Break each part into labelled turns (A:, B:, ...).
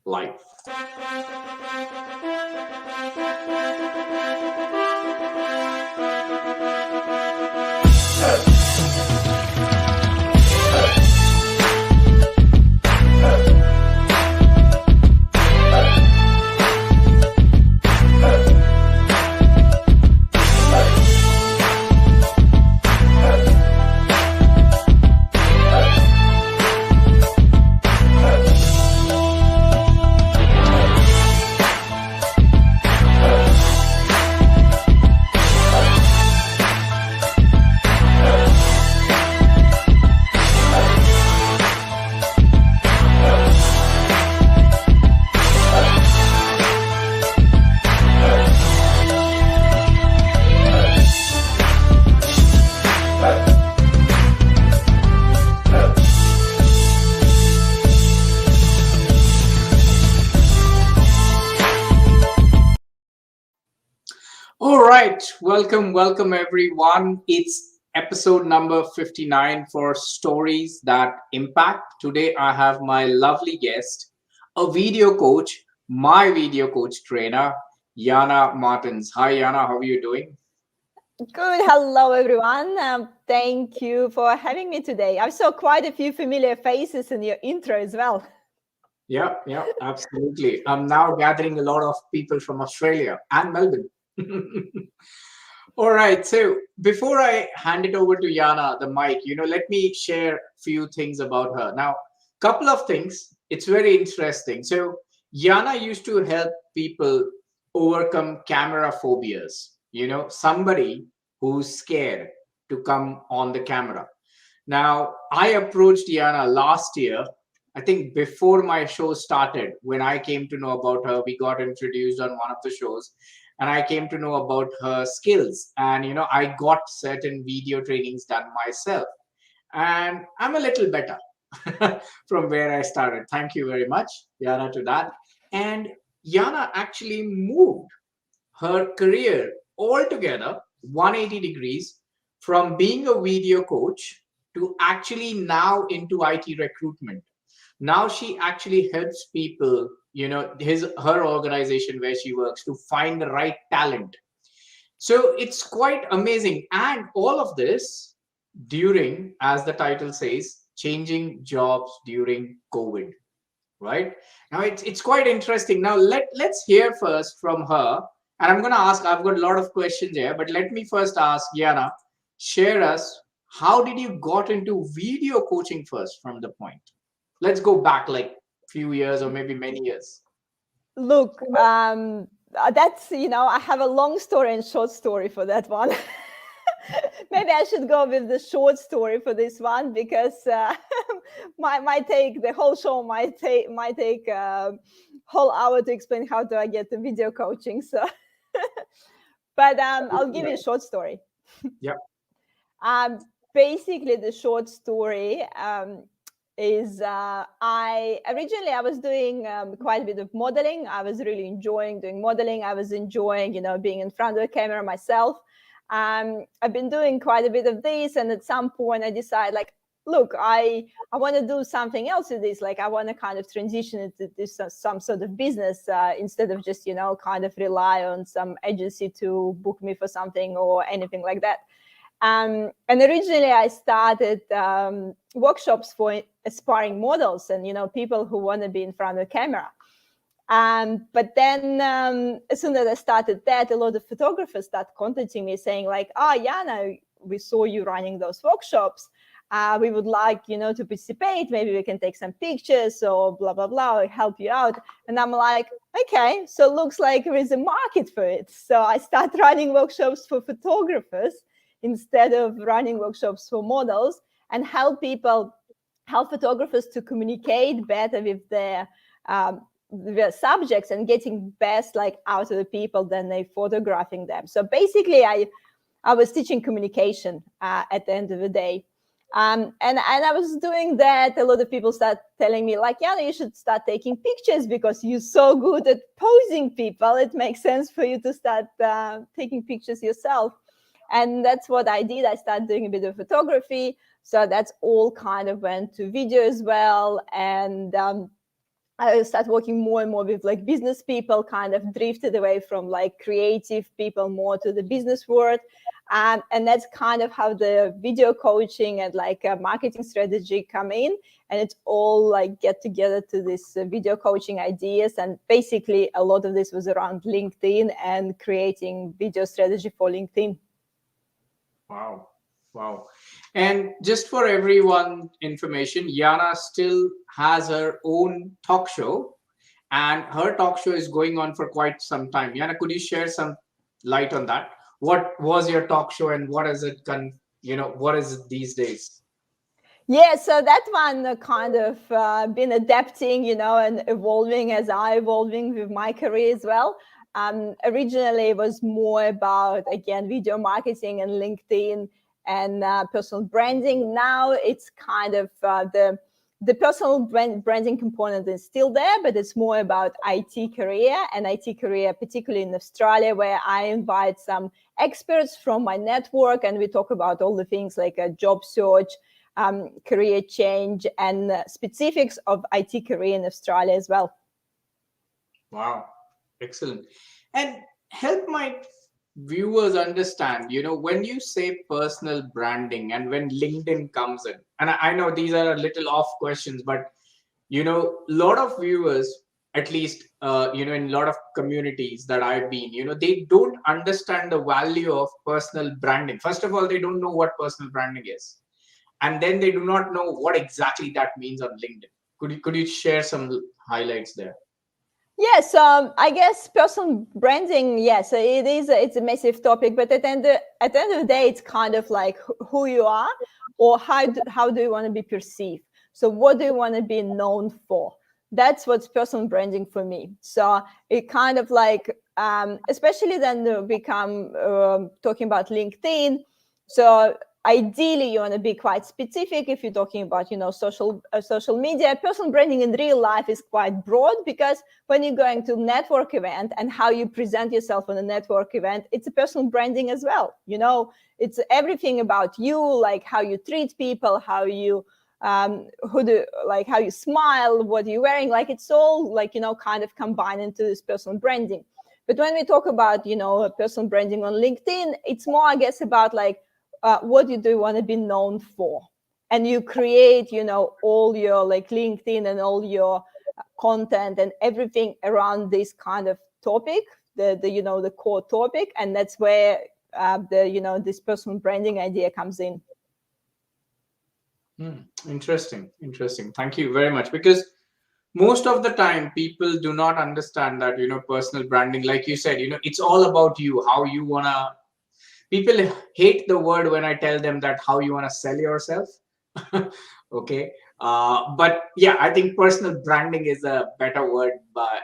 A: life. All right, welcome everyone. It's episode number 59 for Stories That Impact. Today I have my lovely guest, a video coach, my video coach trainer, Yana Martens. Hi Yana, how are you doing?
B: Good. Hello, everyone. Thank you for having me today. I saw quite a few familiar faces in your intro as well.
A: Yeah, absolutely. I'm now gathering a lot of people from Australia and Melbourne. All right. So before I hand it over to Yana, the mic, let me share a few things about her. Now, couple of things. It's very interesting. So Yana used to help people overcome camera phobias. Somebody who's scared to come on the camera. Now, I approached Yana last year. I think before my show started, when I came to know about her, we got introduced on one of the shows and I came to know about her skills. And, I got certain video trainings done myself. And I'm a little better from where I started. Thank you very much, Yana, to that. And Yana actually moved her career altogether 180 degrees from being a video coach to actually now into IT recruitment. Now she actually helps people, her organization where she works, to find the right talent. So it's quite amazing. And all of this during, as the title says, changing jobs during COVID, right? Now it's quite interesting. Now let's hear first from her. And I'm going to ask, I've got a lot of questions here, but let me first ask Yana, share us, how did you got into video coaching first from the point? Let's go back like a few years or maybe many years.
B: Look, that's, I have a long story and short story for that one. Maybe I should go with the short story for this one because the whole show might take a whole hour to explain how do I get the video coaching. So, but I'll give you a short story.
A: Yeah.
B: Basically, the short story is I was doing quite a bit of modeling. I was really enjoying doing modeling. I was enjoying, being in front of the camera myself. I've been doing quite a bit of this, and at some point I decided, like, look, I want to do something else with this. Like, I want to kind of transition into this some sort of business instead of just kind of rely on some agency to book me for something or anything like that. And originally I started workshops for aspiring models and people who want to be in front of the camera. But then as soon as I started that, a lot of photographers started contacting me saying like, Yana, we saw you running those workshops. We would like, to participate. Maybe we can take some pictures or blah, blah, blah, or help you out. And I'm like, okay, so it looks like there is a market for it. So I start running workshops for photographers instead of running workshops for models, and help photographers to communicate better with their subjects and getting best out of the people than they photographing them. So basically I was teaching communication at the end of the day. And I was doing that. A lot of people start telling me like, Yana, you should start taking pictures because you're so good at posing people. It makes sense for you to start taking pictures yourself. And that's what I did. I started doing a bit of photography. So that's all kind of went to video as well. And I started working more and more with like business people, kind of drifted away from like creative people more to the business world. And that's kind of how the video coaching and like marketing strategy come in. And it's all like get together to this video coaching ideas. And basically a lot of this was around LinkedIn and creating video strategy for LinkedIn.
A: Wow. Wow. And just for everyone information, Yana still has her own talk show, and her talk show is going on for quite some time. Yana, could you share some light on that? What was your talk show and what is it what is it these days?
B: Yeah, so that one kind of been adapting, and evolving as I evolving with my career as well. Originally, it was more about, again, video marketing and LinkedIn and personal branding. Now it's kind of the personal branding component is still there, but it's more about IT career, particularly in Australia, where I invite some experts from my network, and we talk about all the things like a job search, career change, and specifics of IT career in Australia as well.
A: Wow, excellent. And help my viewers understand, when you say personal branding and when LinkedIn comes in, and I know these are a little off questions, but, a lot of viewers, at least, in a lot of communities that I've been, they don't understand the value of personal branding. First of all, they don't know what personal branding is. And then they do not know what exactly that means on LinkedIn. Could you share some highlights there?
B: Yes, I guess personal branding, yes, it's a massive topic, but at the end of the day, it's kind of like who you are, or how do you want to be perceived? So what do you want to be known for? That's what's personal branding for me. So it kind of like, especially then we come talking about LinkedIn. So ideally, you want to be quite specific. If you're talking about, social media, personal branding in real life is quite broad, because when you're going to a network event and how you present yourself on a network event, it's a personal branding as well. It's everything about you, like how you treat people, how you how you smile, what you're wearing, like it's all like, kind of combined into this personal branding. But when we talk about, personal branding on LinkedIn, it's more, I guess, about like, what you do want to be known for, and you create all your like LinkedIn and all your content and everything around this kind of topic, the core topic, and that's where this personal branding idea comes in.
A: Interesting. Thank you very much, because most of the time people do not understand that personal branding, like you said, it's all about you, how you want to. People hate the word when I tell them that how you want to sell yourself. Okay. But yeah, I think personal branding is a better word by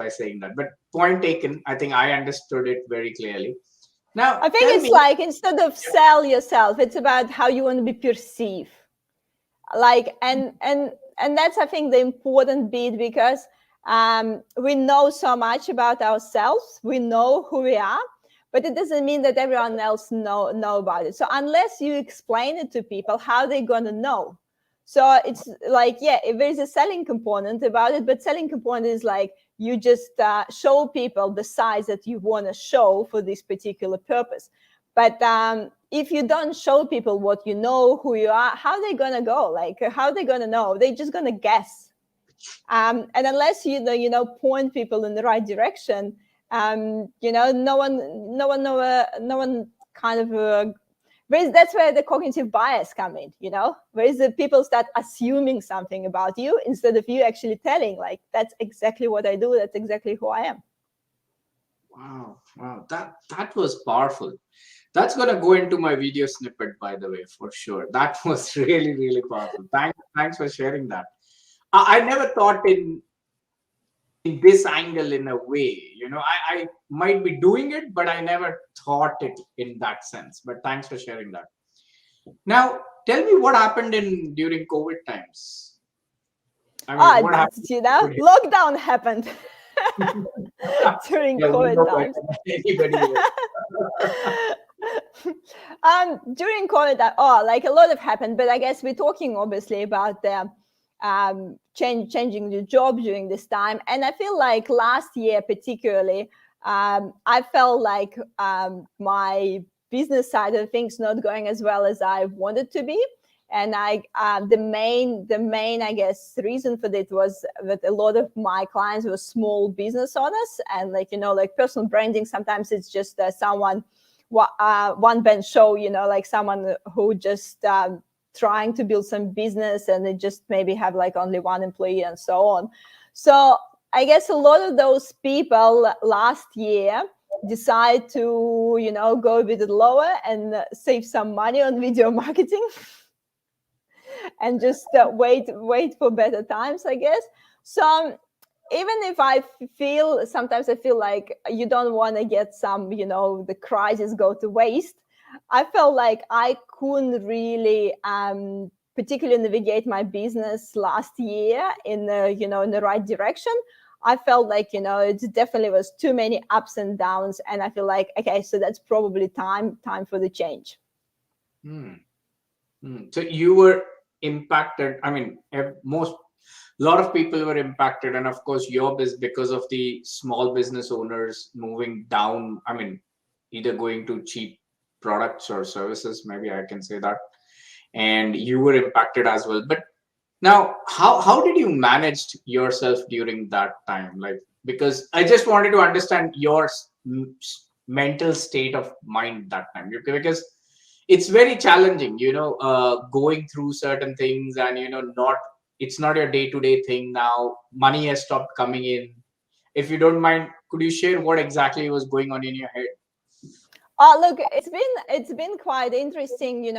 A: saying that. But point taken, I think I understood it very clearly. Now,
B: I think it's like, instead of sell yourself, it's about how you want to be perceived. Like, and that's, I think, the important bit, because we know so much about ourselves. We know who we are, but it doesn't mean that everyone else know about it. So unless you explain it to people, how are they going to know? So it's like, yeah, there is a selling component about it, but selling component is like, you just show people the size that you want to show for this particular purpose. But if you don't show people what you know, who you are, how are they going to go? Like, how are they going to know? They're just going to guess. And unless you point people in the right direction, no one kind of that's where the cognitive bias come in, where the people start assuming something about you instead of you actually telling, like, that's exactly what I do, that's exactly who I am.
A: Wow, that was powerful. That's going to go into my video snippet, by the way, for sure. That was really, really powerful. Thanks for sharing that. I never thought in this angle, in a way. I might be doing it, but I never thought it in that sense. But thanks for sharing that. Now, tell me what happened during COVID times. I mean, what happened?
B: Lockdown happened during COVID times. During COVID, like a lot of happened, but I guess we're talking obviously about the changing the job during this time. And I feel like last year particularly, I felt like my business side of things not going as well as I wanted to be. And the main I guess reason for that was that a lot of my clients were small business owners, and like like personal branding, sometimes it's just someone one man show, like someone who just trying to build some business and they just maybe have like only one employee and so on. So I guess a lot of those people last year decide to go a bit lower and save some money on video marketing and just wait for better times, I guess. So even if sometimes I feel like you don't want to get some the crisis go to waste, I felt like I couldn't really particularly navigate my business last year in the in the right direction. I felt like it definitely was too many ups and downs, and I feel like, okay, so that's probably time for the change.
A: So you were impacted. I mean, a lot of people were impacted, and of course your business, because of the small business owners moving down, I mean, either going to cheap products or services, maybe I can say that, and you were impacted as well. But now, how did you manage yourself during that time? Like, because I just wanted to understand your mental state of mind that time, because it's very challenging, going through certain things, and not, it's not your day-to-day thing now. Money has stopped coming in. If you don't mind, could you share what exactly was going on in your head?
B: Oh, look, it's been quite interesting.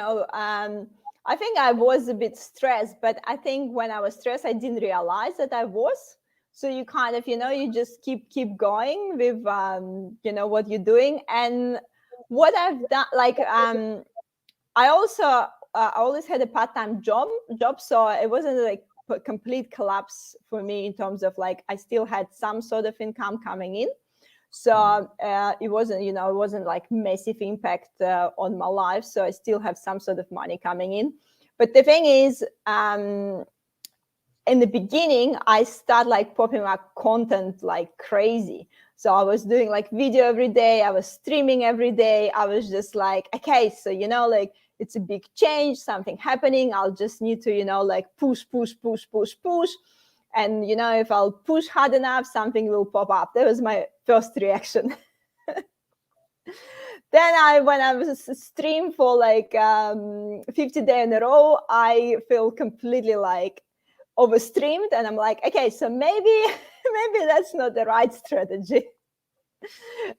B: I think I was a bit stressed, but I think when I was stressed, I didn't realize that I was. So you kind of, you just keep going with, what you're doing. And what I've done, like, I also I always had a part-time job, so it wasn't like a complete collapse for me in terms of like I still had some sort of income coming in. So it wasn't like massive impact on my life. So I still have some sort of money coming in. But the thing is, in the beginning, I started like popping up content like crazy. So I was doing like video every day. I was streaming every day. I was just like, okay, so like it's a big change, something happening. I'll just need to like push. And if I'll push hard enough, something will pop up. That was my first reaction. Then when I was stream for like 50 days in a row, I feel completely like overstreamed, and I'm like, okay, so maybe that's not the right strategy.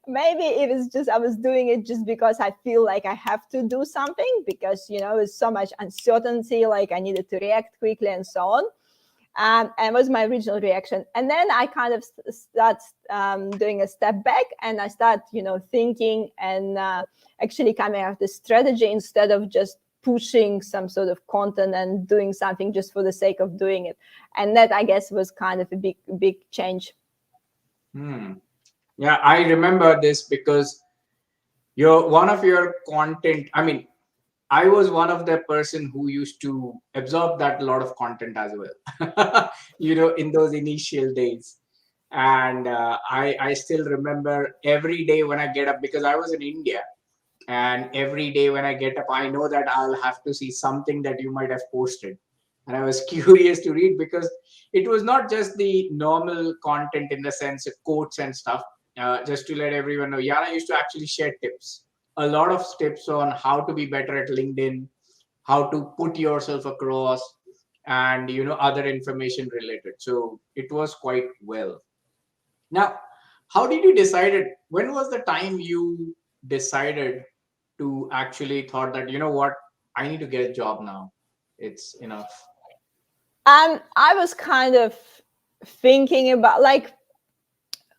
B: Maybe it was just I was doing it just because I feel like I have to do something, because there's so much uncertainty, like I needed to react quickly and so on. And was my original reaction. And then I kind of start doing a step back, and I start thinking and actually coming up with a strategy instead of just pushing some sort of content and doing something just for the sake of doing it. And that, I guess, was kind of a big change.
A: Yeah, I remember this because one of your content, I mean, I was one of the person who used to absorb that lot of content as well, in those initial days. And I still remember every day when I get up, because I was in India, and every day when I get up, I know that I'll have to see something that you might have posted. And I was curious to read, because it was not just the normal content in the sense of quotes and stuff. Just to let everyone know, Yana used to actually share tips, a lot of tips on how to be better at LinkedIn, how to put yourself across, and other information related. So it was quite well. Now, how did you decide it? When was the time you decided to actually thought that, what, I need to get a job now, it's enough?
B: I was kind of thinking about, like,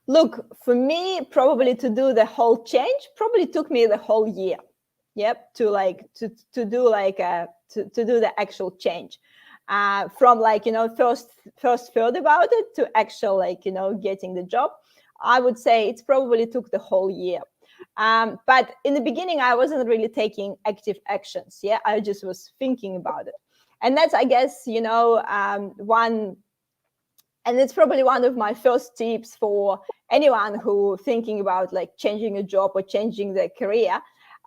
B: look, for me, probably to do the whole change probably took me the whole year. Yep, to do like to do the actual change. From like first thought about it to actual like getting the job, I would say it's probably took the whole year. But in the beginning, I wasn't really taking active actions. Yeah, I just was thinking about it. And that's, I guess, one, and it's probably one of my first tips for anyone who thinking about like changing a job or changing their career.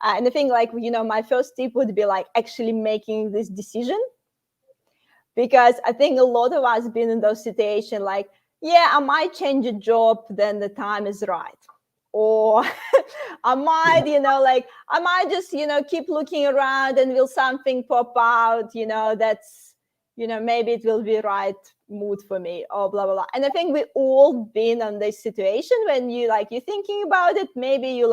B: And I think like, my first tip would be like actually making this decision. Because I think a lot of us been in those situations like, yeah, I might change a job, then the time is right. Or I might, I might just, keep looking around and will something pop out, that's, maybe it will be right mood for me or blah, blah, blah. And I think we all been on this situation when you're thinking about it, maybe you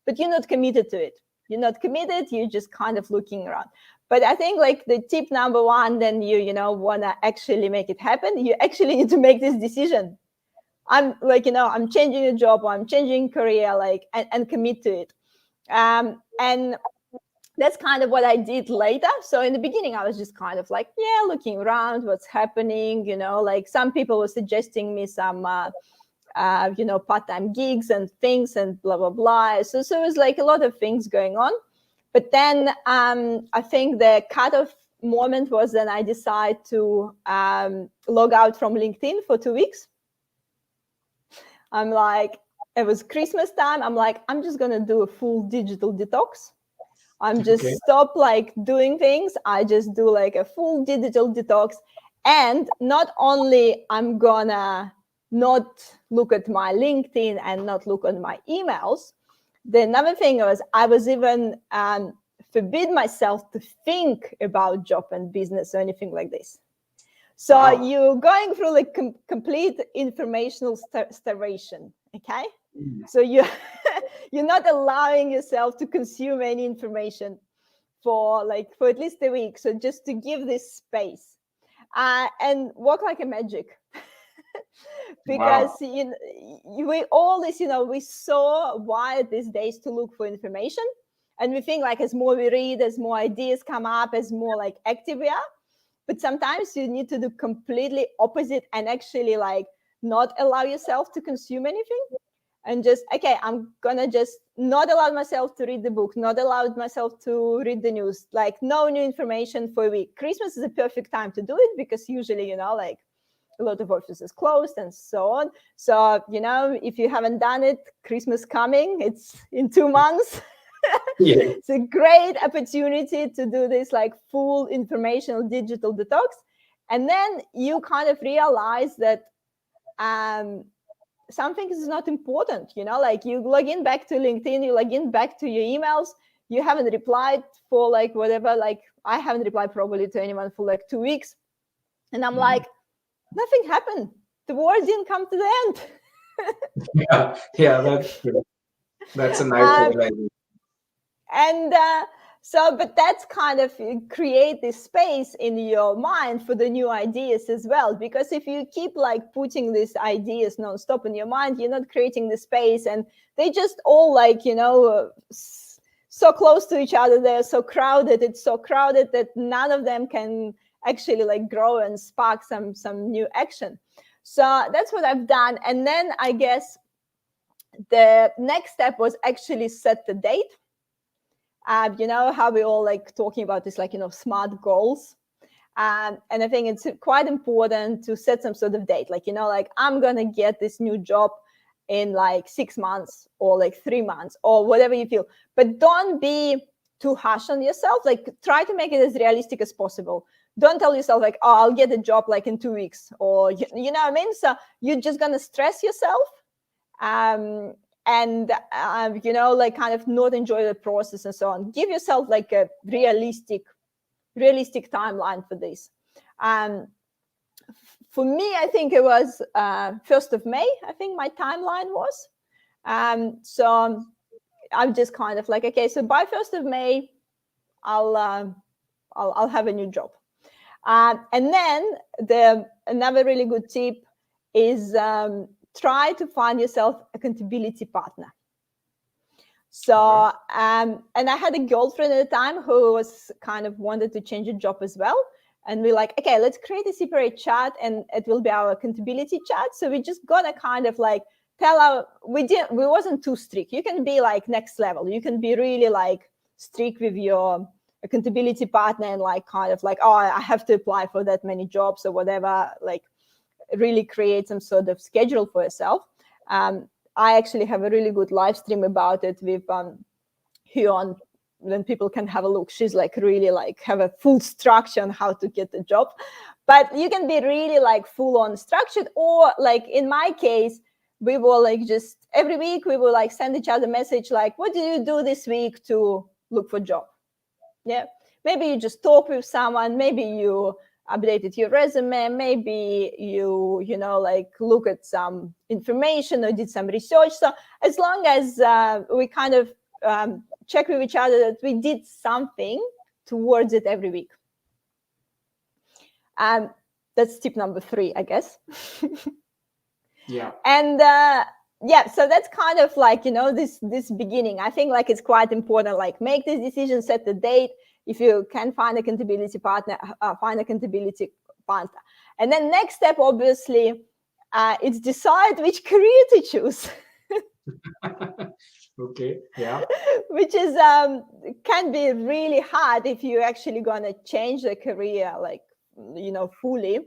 B: but you're not committed to it. You're not committed, you're just kind of looking around. But I think like the tip number one, then you want to actually make it happen. You actually need to make this decision. I'm I'm changing a job or I'm changing career, and commit to it. And that's kind of what I did later. So in the beginning, I was just kind of like, looking around, what's happening, some people were suggesting me some, part-time gigs and things and blah, blah, blah. So it was like a lot of things going on. But then I think the cut-off moment was then I decided to log out from LinkedIn for 2 weeks. I'm like, it was Christmas time. I'm like, I'm just going to do a full digital detox. I'm just stop doing things. I just do a full digital detox. And not only I'm going to not look at my LinkedIn and not look at my emails, the another thing was I was even forbid myself to think about job and business or anything like this. So you're going through complete informational starvation, okay? So you're not allowing yourself to consume any information for at least a week. So just to give this space and work like a magic. Because we all this, we so wired these days to look for information, and we think as more we read, as more ideas come up, as more active we are. But sometimes you need to do completely opposite and actually not allow yourself to consume anything, and just I'm gonna just not allow myself to read the book, not allow myself to read the news, no new information for a week. Christmas is a perfect time to do it because usually a lot of offices closed and so on. So, if you haven't done it, Christmas coming, it's in 2 months. It's a great opportunity to do this full informational digital detox. And then you kind of realize that something is not important, you log in back to LinkedIn, you log in back to your emails, you haven't replied for whatever, I haven't replied probably to anyone for 2 weeks. And I'm nothing happened. The war didn't come to the end.
A: That's true. That's a nice realization.
B: And but that's kind of create this space in your mind for the new ideas as well. Because if you keep putting these ideas nonstop in your mind, you're not creating the space, and they just all so close to each other. They're so crowded. It's so crowded that none of them can actually grow and spark some new action. So that's what I've done. And then I guess the next step was actually set the date. How we all talking about this smart goals, and I think it's quite important to set some sort of date, I'm gonna get this new job in 6 months or 3 months or whatever you feel, but don't be too harsh on yourself. Try to make it as realistic as possible. Don't tell yourself I'll get a job in 2 weeks, or you know what I mean. So you're just gonna stress yourself, and kind of not enjoy the process and so on. Give yourself a realistic timeline for this. For me, I think it was 1st of May. I think my timeline was. So I'm just kind of so by 1st of May, I'll have a new job. And then another really good tip is try to find yourself accountability partner. So, and I had a girlfriend at the time who was kind of wanted to change a job as well. And we're let's create a separate chat, and it will be our accountability chat. So we just gonna kind of tell we wasn't too strict. You can be next level. You can be really strict with your accountability partner and like kind of like, oh, I have to apply for that many jobs or whatever, like really create some sort of schedule for yourself. I actually have a really good live stream about it with Hyun, then people can have a look. She's like really like have a full structure on how to get the job. But you can be really like full on structured, or like in my case, we will like just every week we will like send each other a message like, what did you do this week to look for a job? Yeah, maybe you just talk with someone, maybe you updated your resume, maybe you know like look at some information or did some research. So as long as we kind of check with each other that we did something towards it every week. That's tip number 3, I guess.
A: Yeah.
B: And yeah, so that's kind of like, you know, this beginning. I think like it's quite important, like make this decision, set the date. If you can find accountability partner, find accountability partner. And then next step, obviously, it's decide which career to choose.
A: Okay, yeah.
B: Which is can be really hard if you're actually going to change the career, like, you know, fully.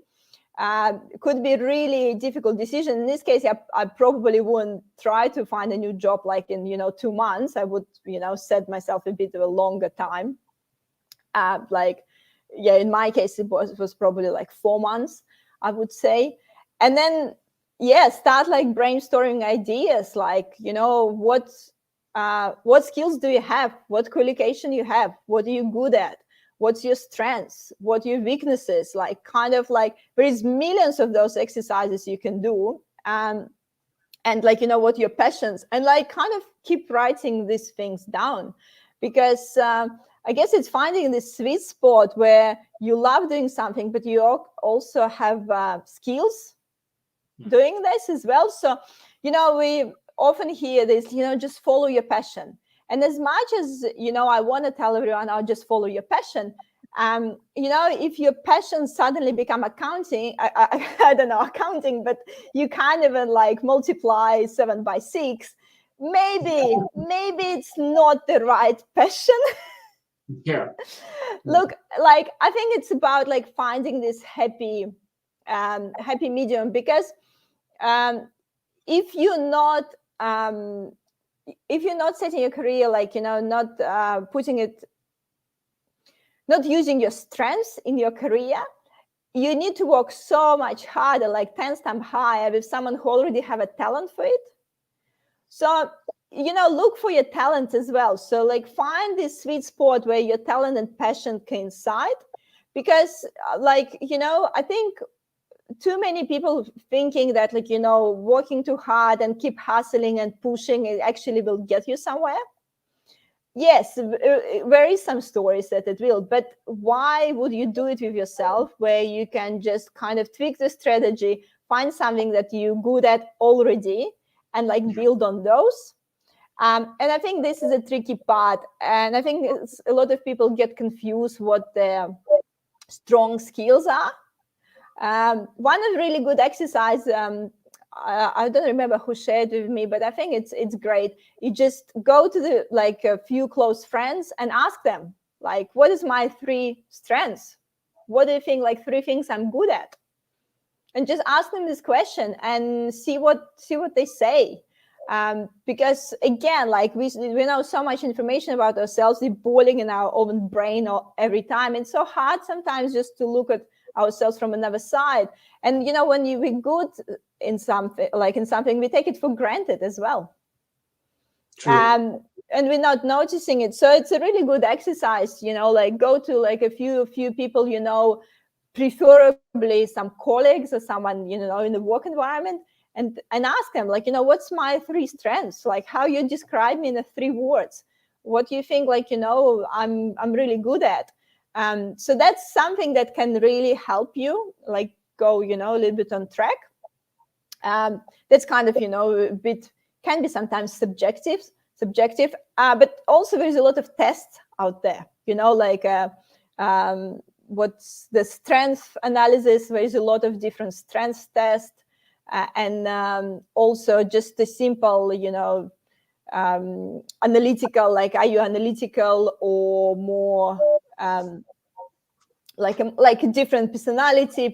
B: Could be really difficult decision. In this case, I probably wouldn't try to find a new job like in, you know, 2 months. I would, you know, set myself a bit of a longer time. Like, yeah, in my case, it was probably like 4 months, I would say. And then, yeah, start like brainstorming ideas, like, you know, what skills do you have? What qualification you have? What are you good at? What's your strengths? What are your weaknesses? Like, kind of like, there is millions of those exercises you can do. And like, you know, what your passions, and like kind of keep writing these things down, because I guess it's finding this sweet spot where you love doing something, but you also have skills doing this as well. So, you know, we often hear this, you know, just follow your passion. And as much as, you know, I want to tell everyone, I'll just follow your passion. You know, if your passion suddenly become accounting, I don't know, accounting, but you can't even like multiply 7 by 6, maybe it's not the right passion.
A: Yeah.
B: Look, like, I think it's about like finding this happy medium, because if you're not setting your career, like, you know, not using your strengths in your career, you need to work so much harder, like 10 times higher, with someone who already have a talent for it. So, you know, look for your talent as well. So like find this sweet spot where your talent and passion coincide, because like, you know, I think too many people thinking that, like, you know, working too hard and keep hustling and pushing, it actually will get you somewhere. Yes, there is some stories that it will, but why would you do it with yourself, where you can just kind of tweak the strategy, find something that you're good at already, and like build on those? And I think this is a tricky part. And I think a lot of people get confused what their strong skills are. One of really good exercise, I don't remember who shared with me, but I think it's great. You just go to the like a few close friends and ask them, like, what is my 3 strengths? What do you think, like 3 things I'm good at? And just ask them this question and see what they say. Because again, like we know so much information about ourselves, we're boiling in our own brain every time. It's so hard sometimes just to look at ourselves from another side. And you know, when we're good in something, we take it for granted as well.
A: True.
B: And we're not noticing it. So it's a really good exercise, you know, like go to like a few people, you know, preferably some colleagues or someone, you know, in the work environment, and ask them, like, you know, what's my 3 strengths? Like, how you describe me in 3 words? What do you think, like, you know, I'm really good at? So that's something that can really help you, like, go, you know, a little bit on track. That's kind of, you know, a bit, can be sometimes subjective, but also there's a lot of tests out there, you know, like what's the strength analysis. There's a lot of different strengths tests, and also just the simple, you know, analytical, like, are you analytical or more like a different personality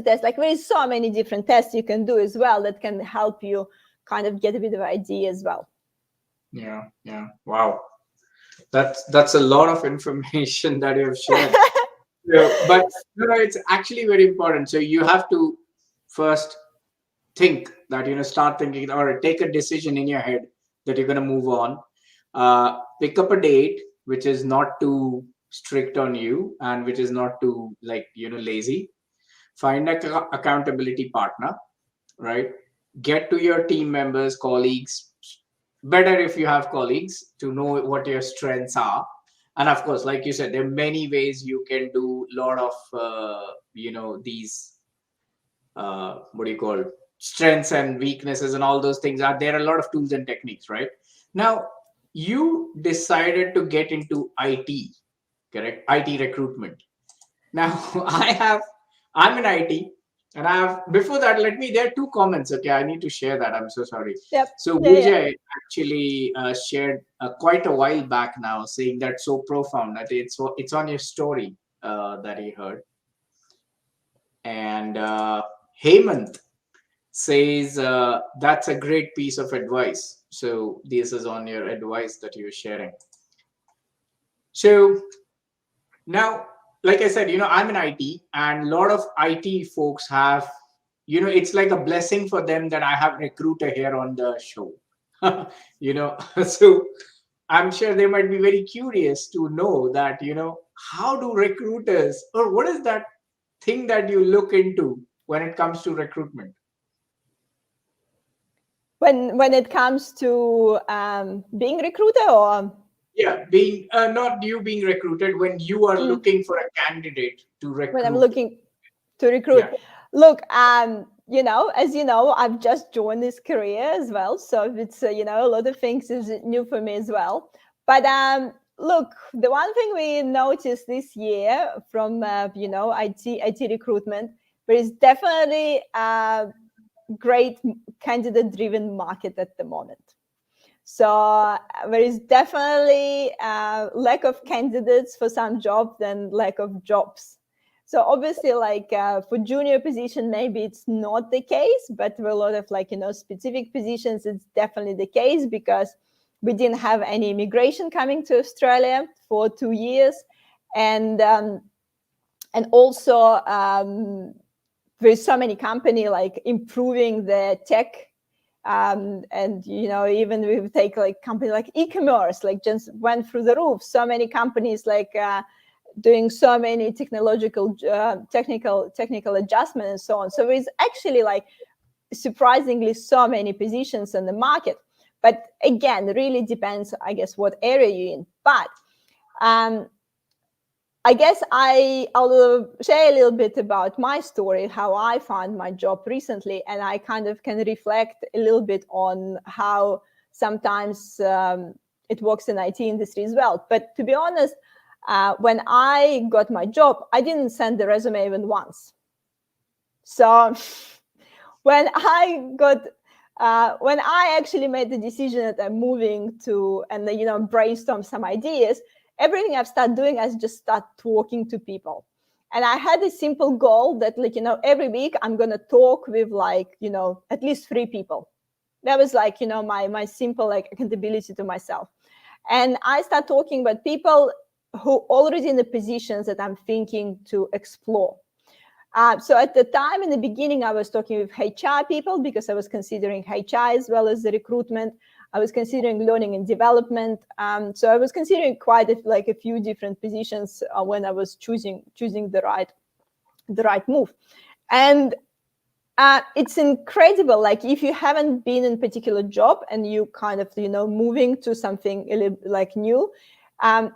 B: test. Like there is so many different tests you can do as well that can help you kind of get a bit of idea as well.
A: Yeah. Wow. That's a lot of information that you've shared. But it's actually very important. So you have to first think that, start thinking or take a decision in your head that you're going to move on. Pick up a date which is not too strict on you and which is not too lazy. Find a accountability partner, right? Get to your team members, colleagues. Better if you have colleagues to know what your strengths are. And of course, like you said, there are many ways you can do a lot of these what do you call strengths and weaknesses and all those things. Are there are a lot of tools and techniques, right? Now you decided to get into IT, correct? IT recruitment. Now I'm in IT, and I have before that. There are two comments. Okay, I need to share that. I'm so sorry.
B: Yep.
A: So
B: Yeah,
A: Vijay actually shared quite a while back now, saying that so profound that it's on your story that he heard. And Hemant says that's a great piece of advice. So this is on your advice that you're sharing. So now, like I said, I'm in IT, and a lot of IT folks have, it's like a blessing for them that I have recruiter here on the show. So I'm sure they might be very curious to know that, how do recruiters, or what is that thing that you look into when it comes to recruitment?
B: When it comes to being recruiter, or
A: being not you being recruited, when you are looking for a candidate to recruit.
B: When I'm looking to recruit.
A: Yeah.
B: Look, as you know, I've just joined this career as well, so it's a lot of things is new for me as well. But look, the one thing we noticed this year from IT recruitment, there is definitely a great candidate-driven market at the moment. So there is definitely a lack of candidates for some jobs than lack of jobs. So obviously, for junior position, maybe it's not the case, but for a lot of specific positions, it's definitely the case, because we didn't have any immigration coming to Australia for 2 years, and also there's so many companies improving the tech. And even we take company like e-commerce, just went through the roof. So many companies doing so many technical adjustment and so on. So it's actually surprisingly so many positions in the market. But again, it really depends, I guess, what area you're in. But I guess I'll share a little bit about my story, how I found my job recently, and I kind of can reflect a little bit on how sometimes it works in IT industry as well. But to be honest, when I got my job, I didn't send the resume even once. So when I actually made the decision that I'm moving to, and brainstorm some ideas, everything I've started doing is just start talking to people. And I had a simple goal that every week I'm going to talk with at least 3 people. That was my simple accountability to myself. And I start talking about people who already in the positions that I'm thinking to explore. So at the time, in the beginning, I was talking with HR people because I was considering HR as well as the recruitment. I was considering learning and development. So I was considering quite a few different positions when I was choosing the right move. And it's incredible. If you haven't been in a particular job and you kind of moving to something new,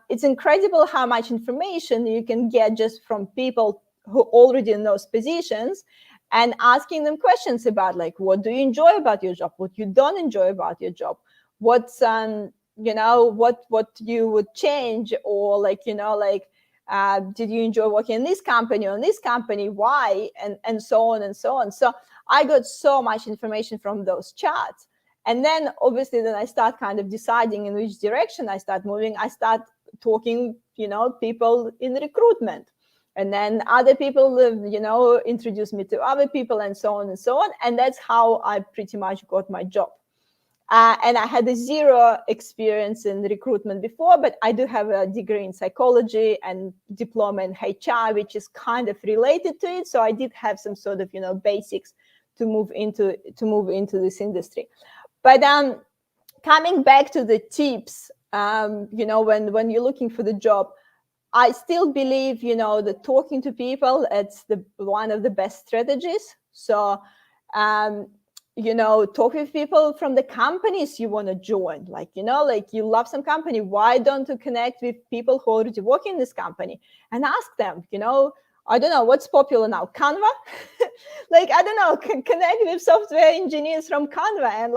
B: it's incredible how much information you can get just from people who already in those positions, and asking them questions about what do you enjoy about your job, what you don't enjoy about your job, what's what you would change, or did you enjoy working in this company or in this company, why, and so on and so on. So I got so much information from those chats. And then obviously then I start kind of deciding in which direction I start moving. I start talking, people in recruitment. And then other people, introduced me to other people and so on and so on. And that's how I pretty much got my job. And I had a zero experience in recruitment before, but I do have a degree in psychology and diploma in HR, which is kind of related to it. So I did have some sort of, basics to move into this industry. But coming back to the tips, when you're looking for the job, I still believe, that talking to people, it's one of the best strategies. So, talk with people from the companies you want to join. Like, you love some company. Why don't you connect with people who already work in this company and ask them, I don't know, what's popular now? Canva? Like, I don't know, connect with software engineers from Canva and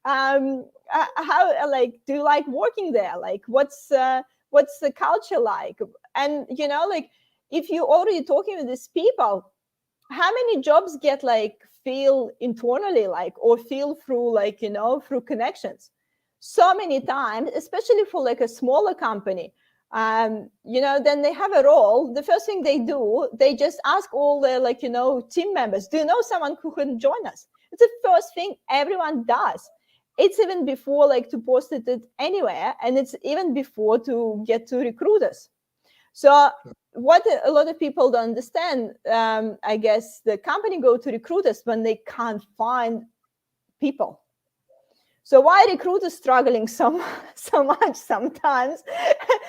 B: how, do you like working there? Like, what's the culture like? And, if you're already talking with these people, how many jobs get filled internally, or filled through through connections? So many times, especially for a smaller company, then they have a role. The first thing they do, they just ask all their team members, do you know someone who can join us? It's the first thing everyone does. It's even before to post it anywhere, and it's even before to get to recruiters. So what a lot of people don't understand, I guess the company go to recruiters when they can't find people. So why recruiters struggling so much sometimes?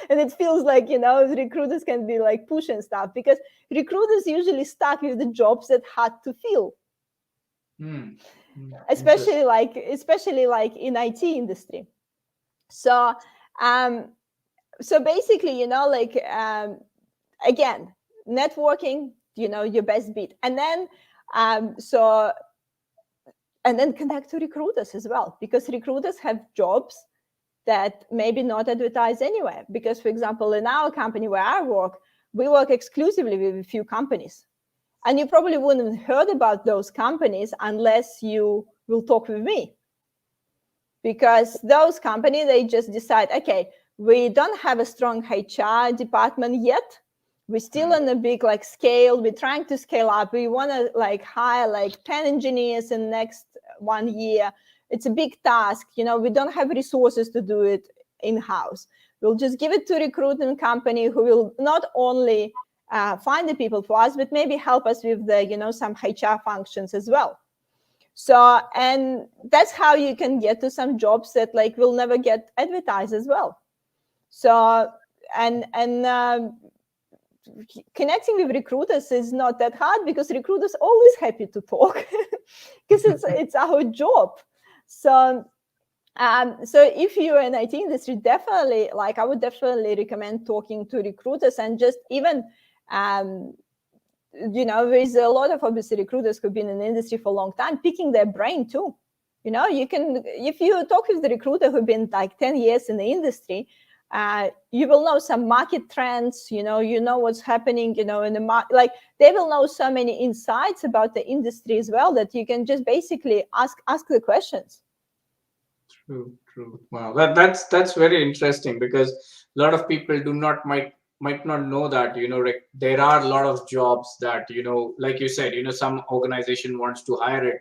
B: And it feels like, recruiters can be pushing stuff, because recruiters usually stuck with the jobs that had to fill. Especially in IT industry. So basically, again, networking, your best beat. And then connect to recruiters as well, because recruiters have jobs that maybe not advertised anywhere. Because, for example, in our company where I work, we work exclusively with a few companies. And you probably wouldn't have heard about those companies unless you will talk with me. Because those companies, they just decide, okay, we don't have a strong HR department yet. We're still on a big scale. We're trying to scale up. We want to hire 10 engineers in the next 1 year. It's a big task. We don't have resources to do it in-house. We'll just give it to a recruitment company who will not only find the people for us, but maybe help us with the, some HR functions as well. So, and that's how you can get to some jobs that will never get advertised as well. So, and connecting with recruiters is not that hard, because recruiters are always happy to talk because it's our job. So, so if you're in IT industry, definitely, I would definitely recommend talking to recruiters, and just even, there's a lot of obviously recruiters who've been in the industry for a long time, picking their brain too. You can, if you talk with the recruiter who've been 10 years in the industry, you will know some market trends, what's happening, in the market. They will know so many insights about the industry as well, that you can just basically ask the questions.
A: True. Wow, that's very interesting, because a lot of people might not know that, there are a lot of jobs that, like you said, some organization wants to hire it,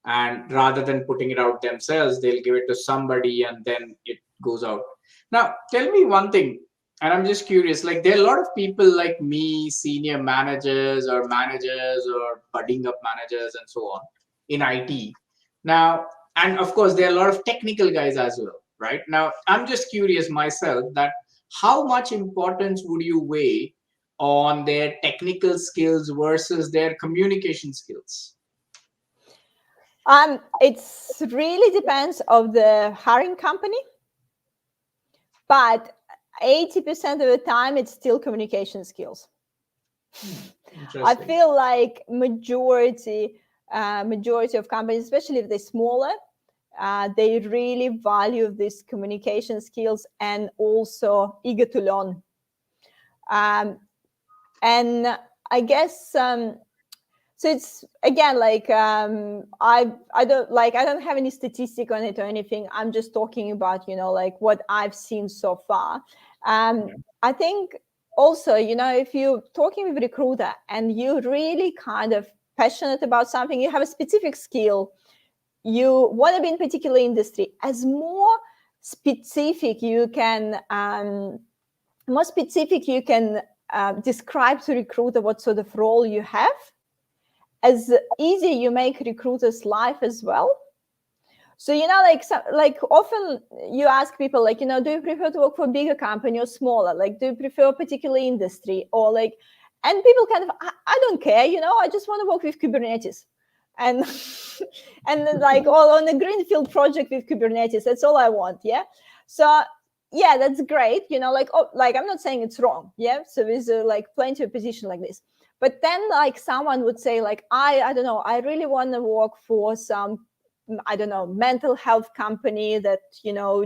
A: and rather than putting it out themselves, they'll give it to somebody and then it goes out. Now, tell me one thing, and I'm just curious, there are a lot of people like me, senior managers or budding up managers and so on in IT. Now, and of course, there are a lot of technical guys as well, right? Now, I'm just curious myself that how much importance would you weigh on their technical skills versus their communication skills?
B: It's really depends of the hiring company, but 80% of the time it's still communication skills. I feel like majority of companies, especially if they're smaller, they really value these communication skills and also eager to learn. And I guess so it's again I don't have any statistic on it or anything. I'm just talking about what I've seen so far. I think also, if you're talking with recruiter and you're really kind of passionate about something, you have a specific skill, you want to be in a particular industry, as more specific you can describe to recruiter what sort of role you have, as easy you make recruiters' life as well. So, like often you ask people, like, do you prefer to work for a bigger company or smaller? Like, do you prefer a particular industry, or like, and people kind of, I don't care, I just want to work with Kubernetes. And and then like all on a greenfield project with Kubernetes, that's all I want. Yeah. So yeah, that's great. Like I'm not saying it's wrong. Yeah. So there's like plenty of position like this. But then like someone would say like, I don't know, I really want to work for some, I don't know, mental health company that,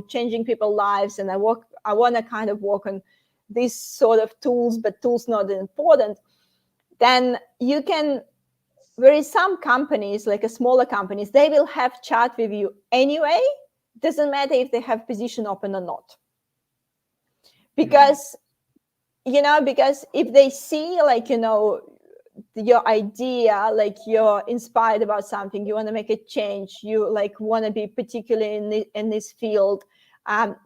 B: changing people's lives. And I want to kind of work on these sort of tools, but tools not important. Then there is some companies, like a smaller companies, they will have chat with you anyway. Doesn't matter if they have position open or not. Because, because if they see like, your idea, like you're inspired about something, you want to make a change, you like want to be particularly in this field,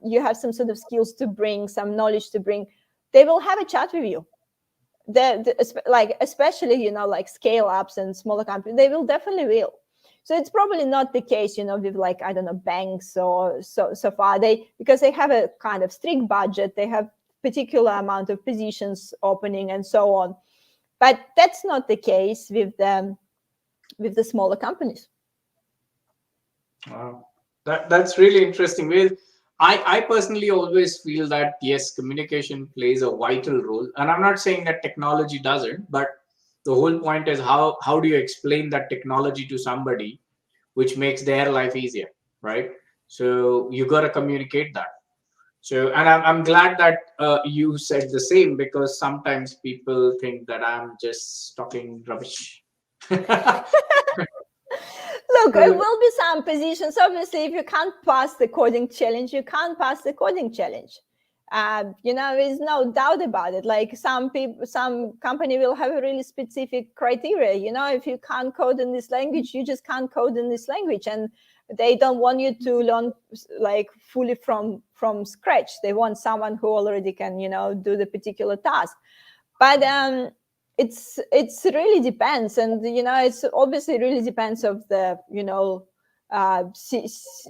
B: you have some sort of skills to bring, some knowledge to bring, they will have a chat with you. Like especially like scale ups and smaller companies, they will definitely will. So it's probably not the case with like, I don't know, banks or so far, because they have a kind of strict budget, they have particular amount of positions opening and so on. But that's not the case with the smaller companies.
A: Wow, that's really interesting. I personally always feel that yes, communication plays a vital role, and I'm not saying that technology doesn't, but the whole point is how do you explain that technology to somebody, which makes their life easier, right? So you got to communicate that. So, and I'm glad that you said the same, because sometimes people think that I'm just talking rubbish.
B: Look, there will be some positions. Obviously, if you can't pass the coding challenge, you can't pass the coding challenge. There's no doubt about it. Like some company will have a really specific criteria. If you can't code in this language, you just can't code in this language, and they don't want you to learn like fully from scratch. They want someone who already can, do the particular task. But it's really depends, and it's obviously really depends of the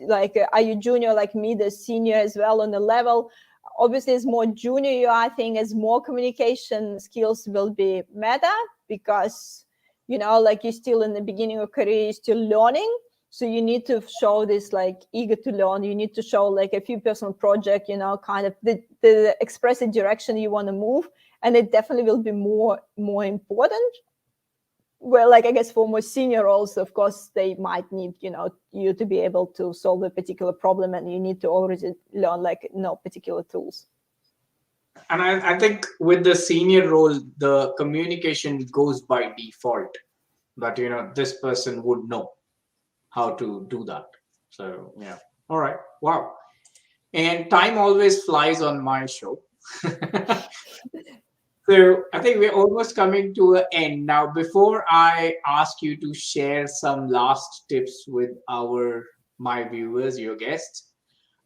B: like are you junior like me, the senior as well on the level. Obviously, as more junior you are, I think as more communication skills will be matter, because like you're still in the beginning of career, you're still learning. So you need to show this like eager to learn. You need to show like a few personal project, kind of the expressive direction you want to move. And it definitely will be more important. Well, like I guess for more senior roles, of course, they might need, you to be able to solve a particular problem, and you need to already learn like particular tools.
A: And I think with the senior role, the communication goes by default, but this person would know how to do that. So yeah. All right. Wow. And time always flies on my show. So I think we're almost coming to an end now. Before I ask you to share some last tips with my viewers, your guests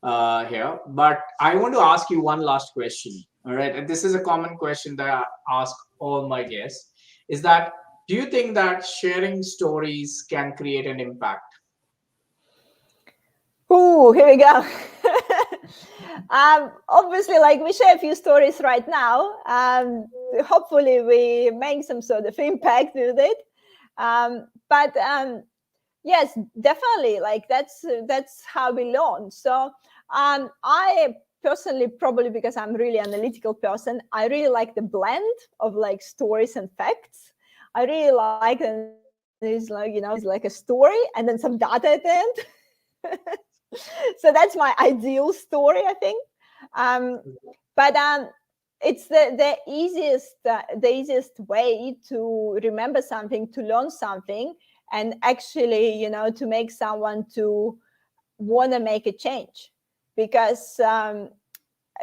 A: here, but I want to ask you one last question. All right, and this is a common question that I ask all my guests: is that do you think that sharing stories can create an impact?
B: Ooh, here we go. Obviously, like we share a few stories right now. Hopefully, we make some sort of impact with it. But yes, definitely. Like that's how we learn. So I personally, probably because I'm really analytical person, I really like the blend of like stories and facts. I really like that it's like it's like a story and then some data at the end. So that's my ideal story, I think. But it's the easiest way to remember something, to learn something, and actually, to make someone to want to make a change. Because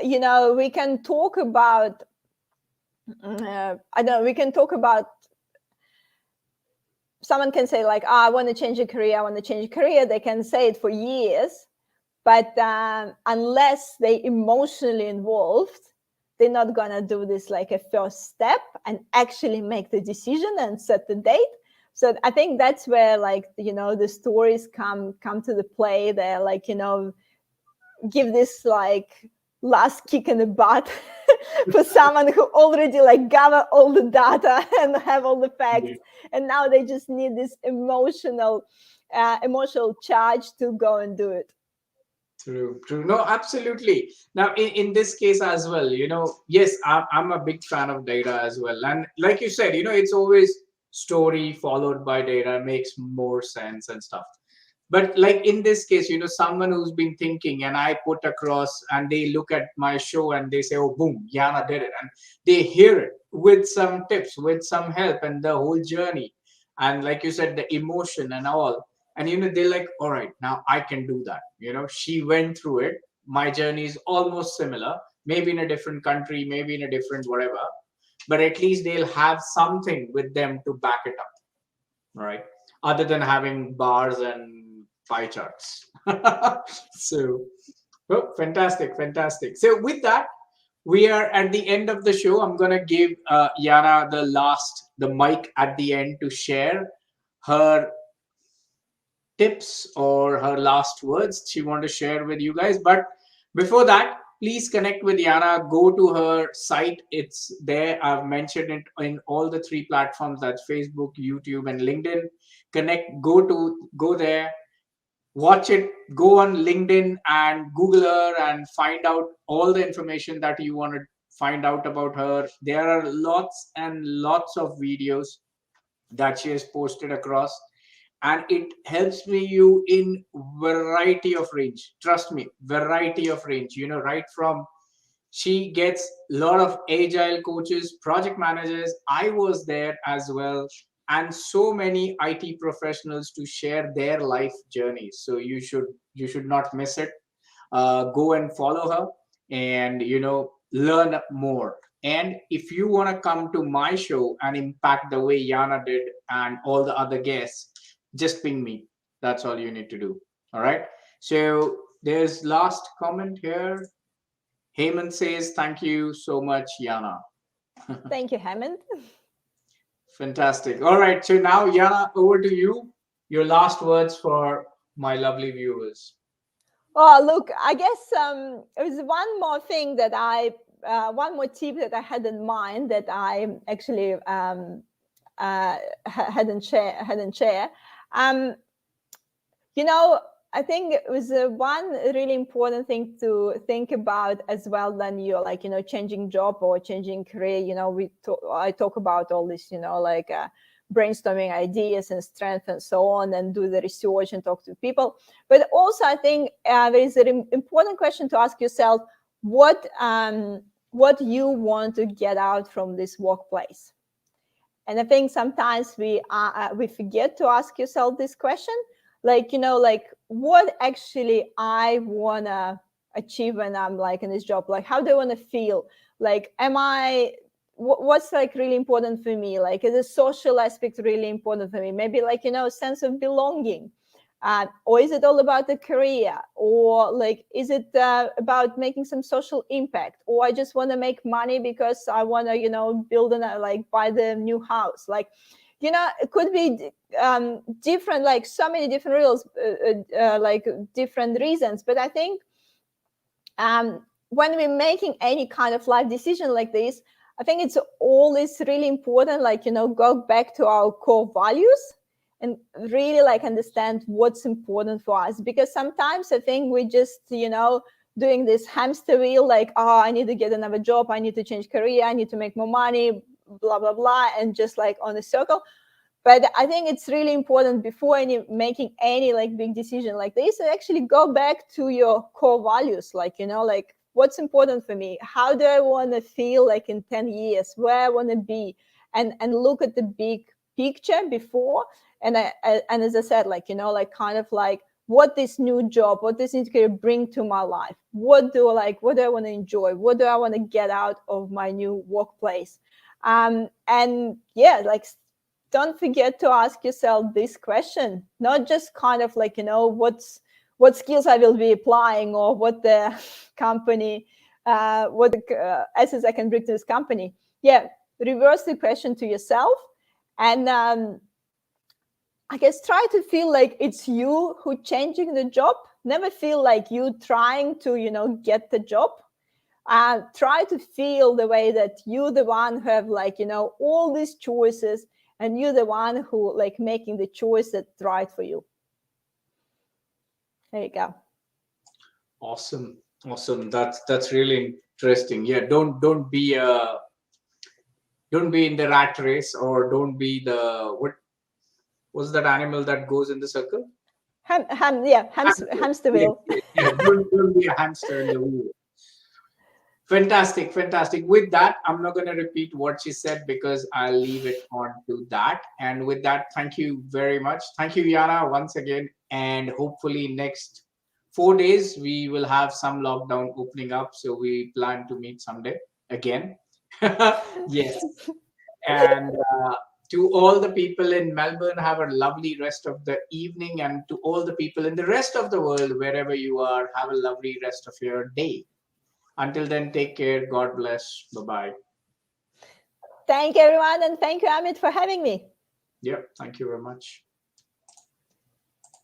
B: we can talk about, I don't know, we can talk about, someone can say like, I want to change a career, I want to change a career. They can say it for years, but unless they emotionally involved, they're not going to do this like a first step and actually make the decision and set the date. So I think that's where like, the stories come to the play. They're like, give this like last kick in the butt for someone who already like gathered all the data and have all the facts. And now they just need this emotional charge to go and do it.
A: True. No, absolutely. Now, in this case as well, yes, I'm a big fan of data as well. And like you said, it's always story followed by data makes more sense and stuff. But like in this case, someone who's been thinking and I put across and they look at my show and they say, oh, boom, Yana did it. And they hear it with some tips, with some help and the whole journey. And like you said, the emotion and all. And, they're like, all right, now I can do that. She went through it. My journey is almost similar, maybe in a different country, maybe in a different whatever. But at least they'll have something with them to back it up, right? Other than having bars and pie charts. So, oh, fantastic. So with that, we are at the end of the show. I'm going to give Yana the mic at the end to share her tips or her last words she want to share with you guys. But before that, please connect with Yana. Go to her site. It's there. I've mentioned it in all the 3 platforms. That's Facebook, YouTube, and LinkedIn. Connect. Go there. Watch it. Go on LinkedIn and Google her and find out all the information that you want to find out about her. There are lots and lots of videos that she has posted across, and it helps you in variety of range. Trust me, variety of range. Right from, she gets a lot of agile coaches, project managers. I was there as well, and so many IT professionals to share their life journeys. So you should not miss it. Go and follow her, and learn more. And if you want to come to my show and impact the way Yana did and all the other guests, just ping me. That's all you need to do. All right. So there's last comment here. Heyman says, thank you so much, Yana.
B: Thank you, Hammond.
A: Fantastic. All right. So now, Yana, over to you. Your last words for my lovely viewers.
B: Oh, look, I guess there was one more thing that one more tip that I had in mind that I actually hadn't share. I think it was one really important thing to think about as well when you're like, changing job or changing career. I talk about all this, like brainstorming ideas and strengths and so on, and do the research and talk to people. But also, I think there is an important question to ask yourself: what you want to get out from this workplace. And I think sometimes we forget to ask yourself this question, like what actually I wanna achieve when I'm like in this job. Like, how do I want to feel? Like, what's like really important for me? Like, is the social aspect really important for me? Maybe like, a sense of belonging. Or is it all about the career? Or like, is it about making some social impact? Or I just want to make money because I want to, build buy the new house. Like, it could be different, like so many different rules, like different reasons. But I think when we're making any kind of life decision like this, I think it's always really important, like, go back to our core values and really like understand what's important for us. Because sometimes I think we just, doing this hamster wheel, like, oh, I need to get another job, I need to change career, I need to make more money, blah, blah, blah, and just like on a circle. But I think it's really important before making any like big decision like this, to actually go back to your core values, like, like what's important for me? How do I want to feel like in 10 years, where I want to be, and look at the big picture before. And as I said, like, like kind of like what this new job, what this new career bring to my life. What do I like? What do I want to enjoy? What do I want to get out of my new workplace? And yeah, like, don't forget to ask yourself this question, not just kind of like, what skills I will be applying, or what the company, what the assets I can bring to this company. Yeah, reverse the question to yourself, and I guess try to feel like it's you who changing the job. Never feel like you trying to, get the job. Try to feel the way that you the one who have like, all these choices, and you're the one who like making the choice that's right for you. There you go.
A: Awesome. That's really interesting. Yeah, don't be in the rat race, or don't be the, what was that animal that goes in the circle?
B: Hamster wheel.
A: Yeah, don't be a hamster in the wheel. Fantastic, fantastic. With that, I'm not going to repeat what she said, because I'll leave it on to that. And with that, thank you very much. Thank you, Yana, once again. And hopefully next 4 days, we will have some lockdown opening up. So we plan to meet someday again. Yes. And to all the people in Melbourne, have a lovely rest of the evening. And to all the people in the rest of the world, wherever you are, have a lovely rest of your day. Until then, take care. God bless. Bye-bye.
B: Thank you, everyone. And thank you, Amit, for having me.
A: Yep. Thank you very much.